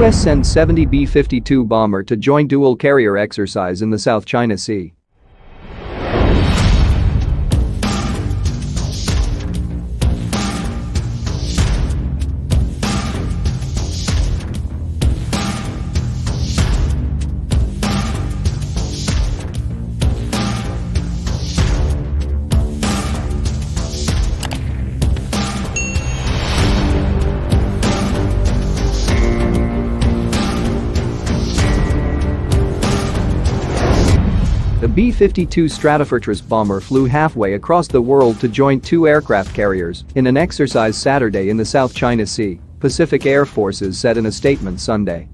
US sends 70 B-52 bomber to join dual carrier exercise in the South China Sea. The B-52 Stratofortress bomber flew halfway across the world to join two aircraft carriers in an exercise Saturday in the South China Sea, Pacific Air Forces said in a statement Sunday.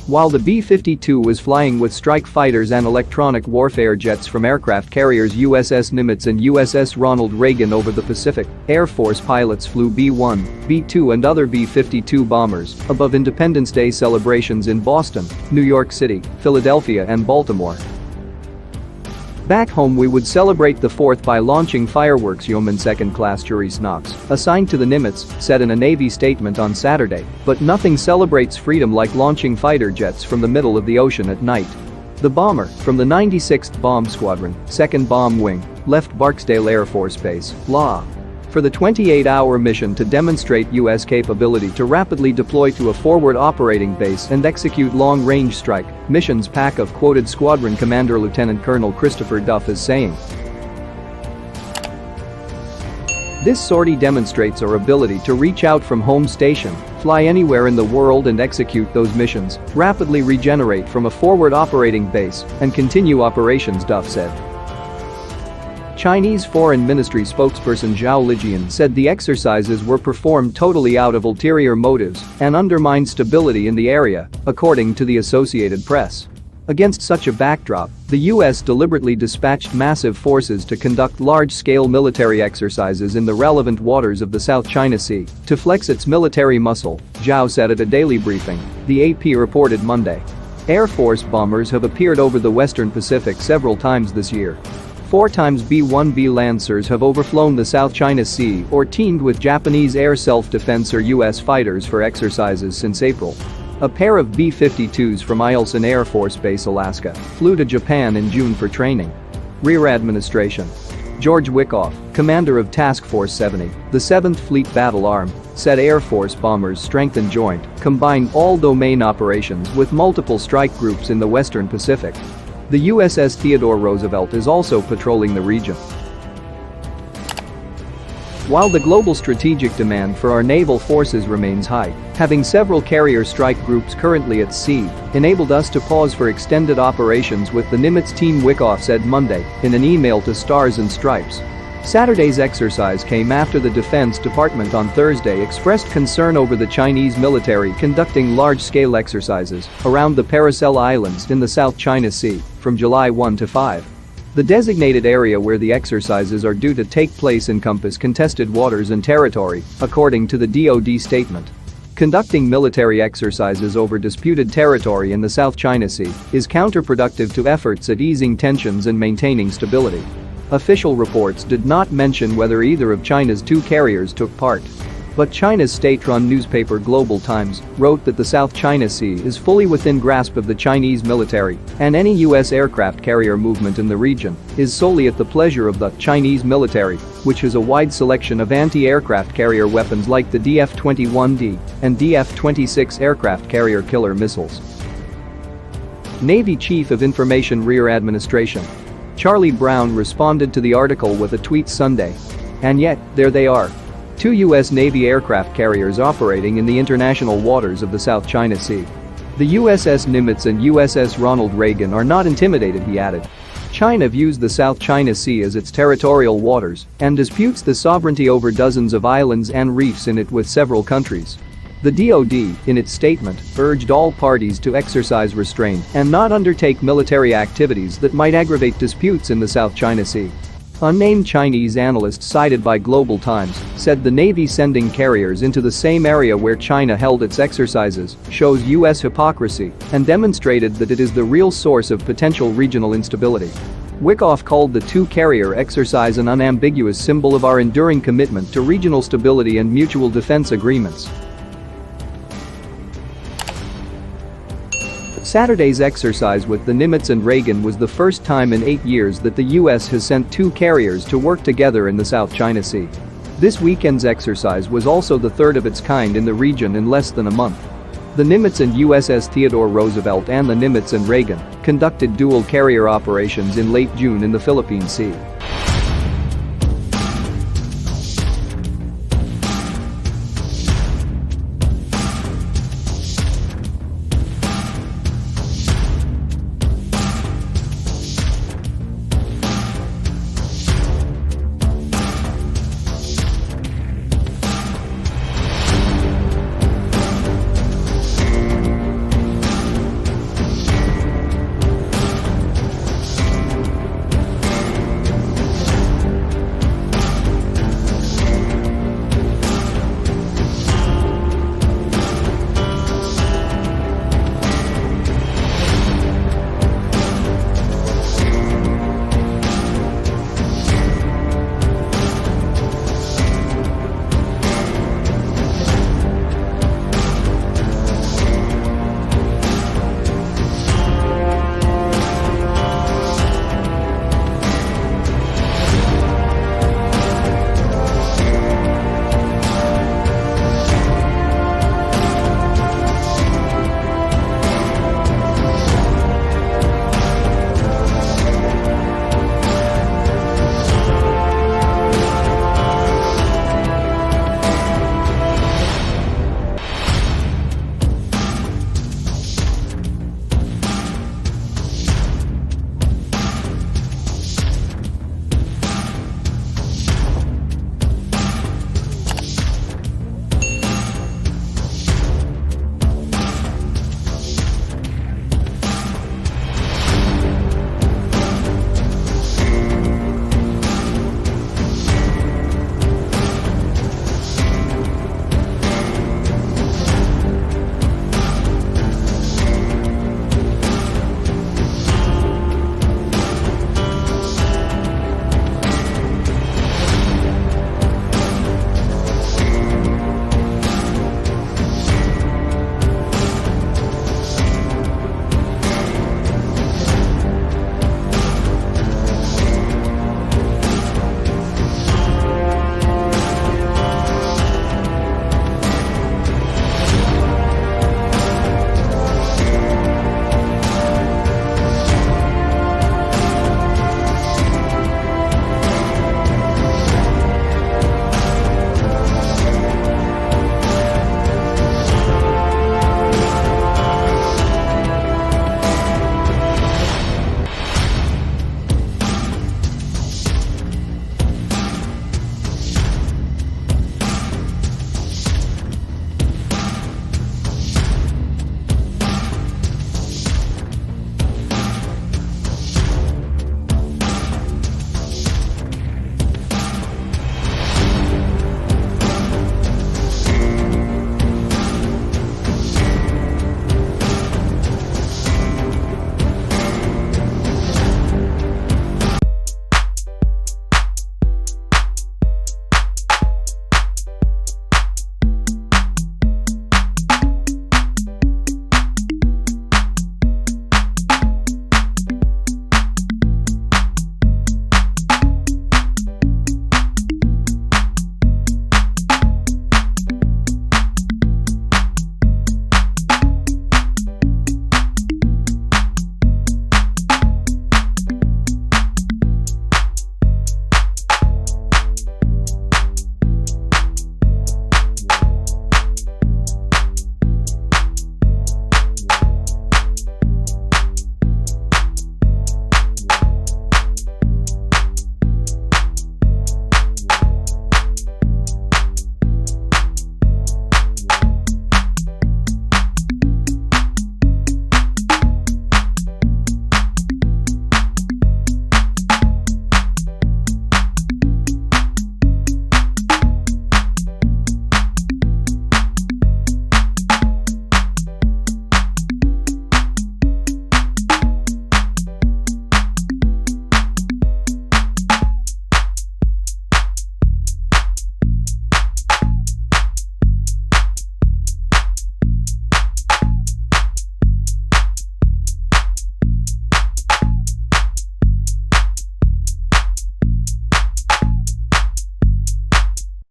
While the B-52 was flying with strike fighters and electronic warfare jets from aircraft carriers USS Nimitz and USS Ronald Reagan over the Pacific, Air Force pilots flew B-1, B-2 and other B-52 bombers above Independence Day celebrations in Boston, New York City, Philadelphia and Baltimore. Back home we would celebrate the 4th by launching fireworks, Yeoman Second Class Juris Knox, assigned to the Nimitz, said in a Navy statement on Saturday, but nothing celebrates freedom like launching fighter jets from the middle of the ocean at night. The bomber, from the 96th Bomb Squadron, 2nd Bomb Wing, left Barksdale Air Force Base, La. For the 28-hour mission to demonstrate U.S. capability to rapidly deploy to a forward operating base and execute long-range strike missions, PAC of quoted Squadron Commander Lieutenant Colonel Christopher Duff as saying. This sortie demonstrates our ability to reach out from home station, fly anywhere in the world and execute those missions, rapidly regenerate from a forward operating base, and continue operations, Duff said. Chinese Foreign Ministry spokesperson Zhao Lijian said the exercises were performed totally out of ulterior motives and undermined stability in the area, according to the Associated Press. Against such a backdrop, the U.S. deliberately dispatched massive forces to conduct large-scale military exercises in the relevant waters of the South China Sea to flex its military muscle, Zhao said at a daily briefing, the AP reported Monday. Air Force bombers have appeared over the Western Pacific several times this year. 4 times B-1B Lancers have overflown the South China Sea or teamed with Japanese air self-defense or U.S. fighters for exercises since April. A pair of B-52s from Eielson Air Force Base, Alaska, flew to Japan in June for training. Rear Administration. George Wickoff, commander of Task Force 70, the 7th Fleet Battle Arm, said Air Force bombers strengthen joint, combine all-domain operations with multiple strike groups in the Western Pacific. The USS Theodore Roosevelt is also patrolling the region. While the global strategic demand for our naval forces remains high, having several carrier strike groups currently at sea enabled us to pause for extended operations with the Nimitz team, Wickoff said Monday in an email to Stars and Stripes. Saturday's exercise came after the Defense Department on Thursday expressed concern over the Chinese military conducting large-scale exercises around the Paracel Islands in the South China Sea from July 1 to 5. The designated area where the exercises are due to take place encompass contested waters and territory, according to the DoD statement. Conducting military exercises over disputed territory in the South China Sea is counterproductive to efforts at easing tensions and maintaining stability. Official reports did not mention whether either of China's 2 carriers took part. But China's state-run newspaper Global Times wrote that the South China Sea is fully within grasp of the Chinese military, and any U.S. aircraft carrier movement in the region is solely at the pleasure of the Chinese military, which has a wide selection of anti-aircraft carrier weapons like the DF-21D and DF-26 aircraft carrier killer missiles. Navy Chief of Information Rear Administration Charlie Brown responded to the article with a tweet Sunday. And yet, there they are. 2 U.S. Navy aircraft carriers operating in the international waters of the South China Sea. The USS Nimitz and USS Ronald Reagan are not intimidated, he added. China views the South China Sea as its territorial waters and disputes the sovereignty over dozens of islands and reefs in it with several countries. The DoD, in its statement, urged all parties to exercise restraint and not undertake military activities that might aggravate disputes in the South China Sea. Unnamed Chinese analysts cited by Global Times said the Navy sending carriers into the same area where China held its exercises shows U.S. hypocrisy and demonstrated that it is the real source of potential regional instability. Wickoff called the 2-carrier exercise an unambiguous symbol of our enduring commitment to regional stability and mutual defense agreements. Saturday's exercise with the Nimitz and Reagan was the first time in 8 years that the US has sent two carriers to work together in the South China Sea. This weekend's exercise was also the third of its kind in the region in less than a month. The Nimitz and USS Theodore Roosevelt and the Nimitz and Reagan conducted dual carrier operations in late June in the Philippine Sea.